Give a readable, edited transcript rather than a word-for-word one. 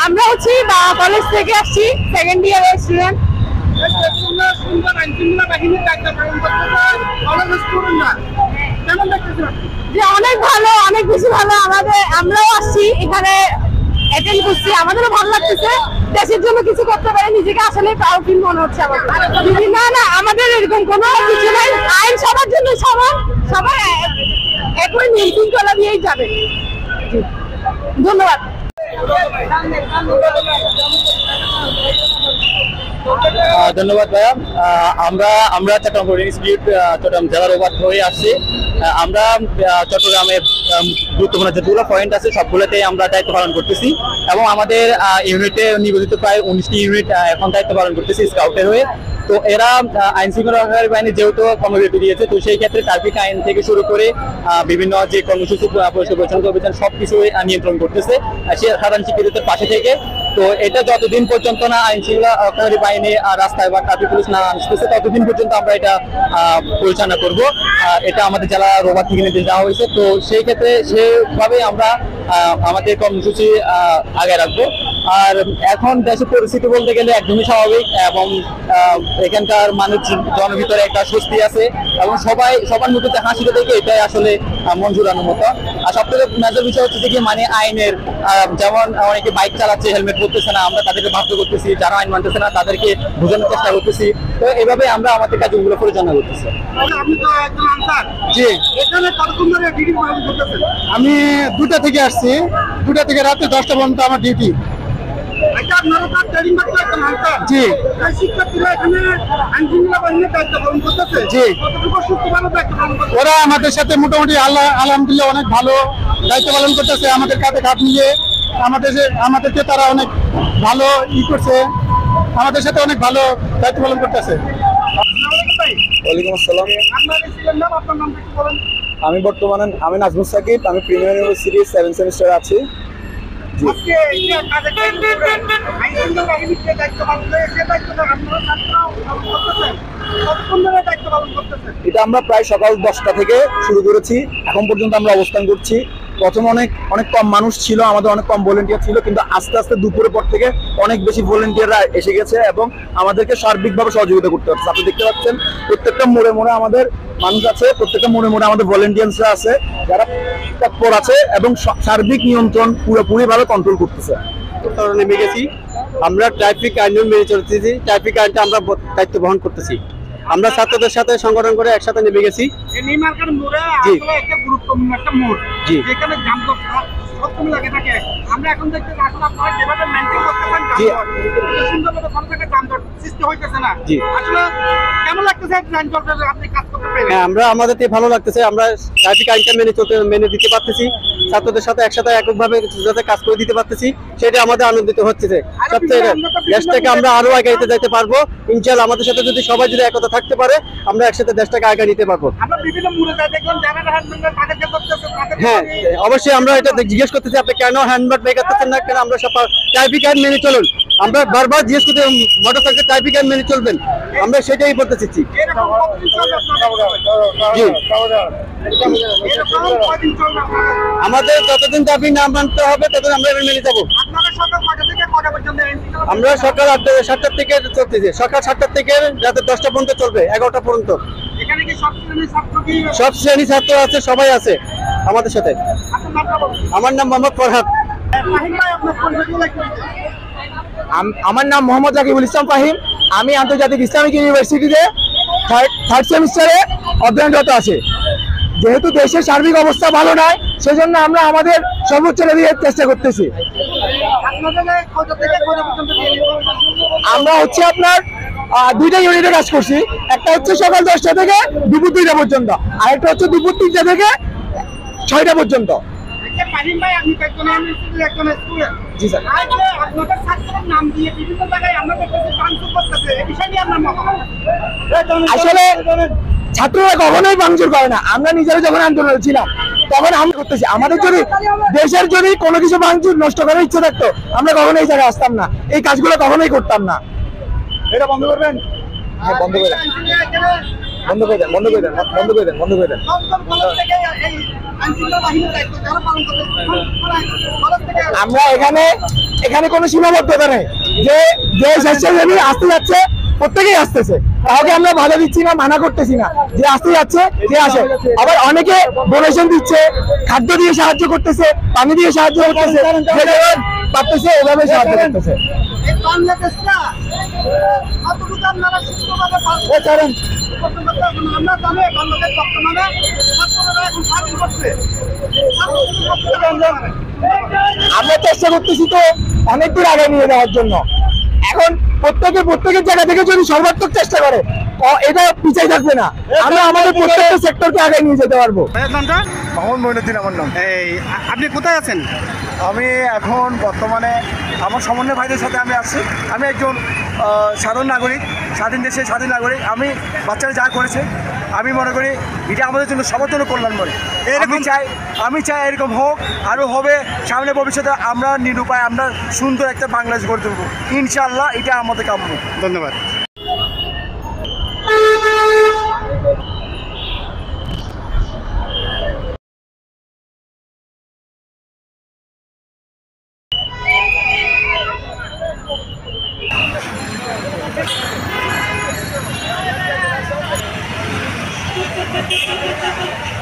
আমরা হচ্ছি কলেজ থেকে আসছি, সেকেন্ড ইয়ারের স্টুডেন্ট। যে অনেক ভালো, অনেক বেশি ভালো। আমরাও আসছি এখানে অ্যাটেন্ড করছি, আমাদেরও ভালো লাগতেছে। দেশের জন্য কিছু করতে পারে, নিজেকে আসলে প্রাউড ফিল মনে হচ্ছে আমাদের। না না, আমাদের এরকম কোনো কিছু নাই। আইন সবার জন্য সমান, সবাই একই নিয়ম শৃঙ্খলা দিয়েই যাবে। ধন্যবাদ। ধন্যবাদ ভাইয়া। আমরা চট্টগ্রাম ইনস্টিটিউট চট্টগ্রাম জেলার ওভার হয়ে আসছি। আমরা চট্টগ্রামের গুরুত্বপূর্ণ যেগুলো পয়েন্ট আছে সবগুলোতেই আমরা দায়িত্ব পালন করতেছি এবং আমাদের ইউনিটে নিবেদিত প্রায় 19টি ইউনিট এখন দায়িত্ব পালন করতেছি স্কাউটের হয়ে। তো এরা আইন শৃঙ্খলা রক্ষাকারী বাহিনী যেহেতু কর্মবিরতি দিয়েছে, তো সেই ক্ষেত্রে ট্রাফিক আইন থেকে শুরু করে বিভিন্ন যে কর্মসূচি পরিষ্কার পরিচ্ছন্ন অভিযান সবকিছুই নিয়ন্ত্রণ করতেছে সাধারণ শিক্ষার্থীদের পাশে থেকে। তো এটা যতদিন পর্যন্ত না আইন শৃঙ্খলা রক্ষাকারী বাহিনী রাস্তায় বা ট্রাফিক পুলিশ না আসতেছে ততদিন পর্যন্ত আমরা এটা পরিচালনা করব। এটা আমাদের জেলা রোববার থেকে নির্দেশ দেওয়া হয়েছে। তো সেই ক্ষেত্রে সেভাবে আমরা আমাদের কর্মসূচি আগে রাখবো। আর এখন দেশের পরিস্থিতি বলতে গেলে একদমই স্বাভাবিক এবং এখানকার মানুষ জনভিতরে একটা স্বস্তি আছে এবং সবার মুখে হাসিটা দেখে এটাই আসলে মন জুড়ানোর মতো। আর সবথেকে মেজর বিষয় হচ্ছে যে কি মানে আইনের, যেমন অনেকে বাইক চালাচ্ছে হেলমেট পরতেছে না, আমরা তাদেরকে বাধ্য করতেছি, যারা আইন মানতেছে না তাদেরকে বোঝানোর চেষ্টা করতেছি। তো এভাবে আমরা আমাদের কাজগুলো পরিচালনা করতেছি। জি, আমি 2টা থেকে আসছি, 2টা থেকে রাতে 10টা পর্যন্ত আমার ডিউটি। জি জি, ওরা আমাদের সাথে মোটামুটি আলহামদুলিল্লাহ অনেক ভালো দায়িত্ব পালন করতেছে। আমাদের কাঁধে কাঁধ মিলিয়ে আমাদেরকে তারা অনেক ভালো করছে, আমাদের সাথে অনেক ভালো দায়িত্ব পালন করতেছে। ওয়ালাইকুম আসসালাম। আমি বর্তমানে নাজমুল সাকিব, আমি প্রিমিয়ার ইউনিভার্সিটি 7 সেমিস্টার আছি। এটা আমরা প্রায় সকাল 10টা থেকে শুরু করেছি, এখন পর্যন্ত আমরা অবস্থান করছি। প্রথমে অনেক কম মানুষ ছিল, আমাদের অনেক কম ভলেন্টিয়ার ছিল, কিন্তু আস্তে আস্তে দুপুরের পর থেকে অনেক বেশি ভলেন্টিয়াররা এসে গেছে এবং আমাদেরকে সার্বিকভাবে সহযোগিতা করতে হচ্ছে। আপনি দেখতে পাচ্ছেন প্রত্যেকটা মোড়ে মোড়ে আমাদের মানুষ আছে, প্রত্যেকটা মোড়ে মোড়ে আমাদের ভলেন্টিয়ার্সরা আছে যারা তৎপর আছে এবং সার্বিক নিয়ন্ত্রণ পুরোপুরিভাবে কন্ট্রোল করতেছে। নেমে গেছি, আমরা ট্রাফিক আইন মেনে চলতেছি, ট্রাফিক আইনটা আমরা দায়িত্ব বহন করতেছি। আমরা ছাত্রদের সাথে সংগঠন করে একসাথে নেমে গেছি। আমরা আমাদের ভালো লাগতেছে, আমরা ট্রাফিক আইনটা মেনে দিতে পারতেছি, ছাত্রদের সাথে একসাথে এককভাবে যাতে কাজ করে দিতে পারতেছি, সেটা আমাদের আনন্দিত হচ্ছে। সবচেয়ে দেশটাকে আমরা আরো আগাইতে যেতে পারবো ইনশাআল্লাহ। আমাদের সাথে যদি সবাই যদি একতা থাকতে পারে আমরা একসাথে দেশটাকে আগায় নিতে পারবো। হ্যাঁ, অবশ্যই আমরা এটা জিজ্ঞেস করতেছি আপনি কেন হ্যান্ডব্যাগ করতেছেন না, কেন আমরা সব ট্রাফিক আইন মেনে চলুন। আমরা বারবার জিজ্ঞেস করতে মোটরসাইকেল ট্রাফিক আইন মেনে চলবেন, আমরা সেটাই বলতে চাচ্ছি। আমাদের যতদিন দাবি না মানতে হবে ততদিন আমরা মেনে যাবো। আমরা সকাল 7টা থেকে চলতেছি, সকাল 7টা থেকে রাতে 10টা পর্যন্ত চলবে, 11টা পর্যন্ত। সব শ্রেণী ছাত্র আছে, সবাই আছে আমাদের সাথে। আমার নাম মোহাম্মদ ফরহাদ। আমার নাম মোহাম্মদ রাকিবুল ইসলাম ফাহিম। আমি আন্তর্জাতিক ইসলামিক ইউনিভার্সিটিতে 3rd সেমিস্টারে অধ্যয়নরত আছি। যেহেতু দেশের সার্বিক অবস্থা ভালো নয়, সেজন্য আমরা আমাদের সর্বোচ্চ লেভেলের চেষ্টা করতেছি। আমরা হচ্ছে আপনার 2টা ইউনিটে কাজ করছি, একটা হচ্ছে সকাল 10টা থেকে দুপুর 2টা পর্যন্ত, আর একটা হচ্ছে দুপুর 3টা থেকে 6টা পর্যন্ত। জি স্যার। আসলে ছাত্ররা কখনোই ভাঙচুর করে না। আমরা নিজেরা যখন আন্দোলনে ছিলাম তখন আমরা করতেছি, আমাদের যদি দেশের যদি কোনো কিছু ভাঙচুর নষ্ট করার ইচ্ছে থাকতো আমরা কখনো এই জায়গায় আসতাম না, এই কাজগুলো কখনোই করতাম না। এটা বন্ধ করবেন? হ্যাঁ, বন্ধ করে। বন্ধ করে দেন, বন্ধ করে দেন, বন্ধ করে দেন, বন্ধ করে দেন। আমরা এখানে কোনো সীমাবদ্ধতা নেই, যে যে স্বেচ্ছাসেবী আসতে যাচ্ছে প্রত্যেকেই আসতেছে, কাউকে আমরা বাধা দিচ্ছি না, মানা করতেছি না, যে আসতে যাচ্ছে যে আসে। আবার অনেকে ডোনেশন দিচ্ছে, খাদ্য দিয়ে সাহায্য করতেছে, পানি দিয়ে সাহায্য করতেছে, যে যেমন পারতেছে ওভাবে সাহায্য করতেছে। আমরা চেষ্টা করতেছি তো অনেক দূর আগে নিয়ে যাওয়ার জন্য। এখন প্রত্যেকের জায়গা থেকে যদি সর্বাত্মক চেষ্টা করে এটা পিছিয়ে থাকবে না, আমরা আমাদের প্রত্যেকটা সেক্টরকে আগে নিয়ে যেতে পারবো। মোহাম্মদ মঈনুদ্দিন আমার নাম। আপনি কোথায় আছেন? আমি এখন বর্তমানে আমার সমন্বয় ভাইদের সাথে আমি আছি। আমি একজন সাধারণ নাগরিক, স্বাধীন দেশের স্বাধীন নাগরিক। আমি বাচ্চারা যা করেছে আমি মনে করি এটা আমাদের জন্য সবার জন্য কল্যাণ মনে। আমি চাই এরকম হোক, আরও হবে সামনে ভবিষ্যতে। আমরা নিরুপায়, আমরা সুন্দর একটা বাংলাদেশ গড়ে তুলব ইনশাআল্লাহ, এটা আমাদের কাম্য। ধন্যবাদ। Thank you.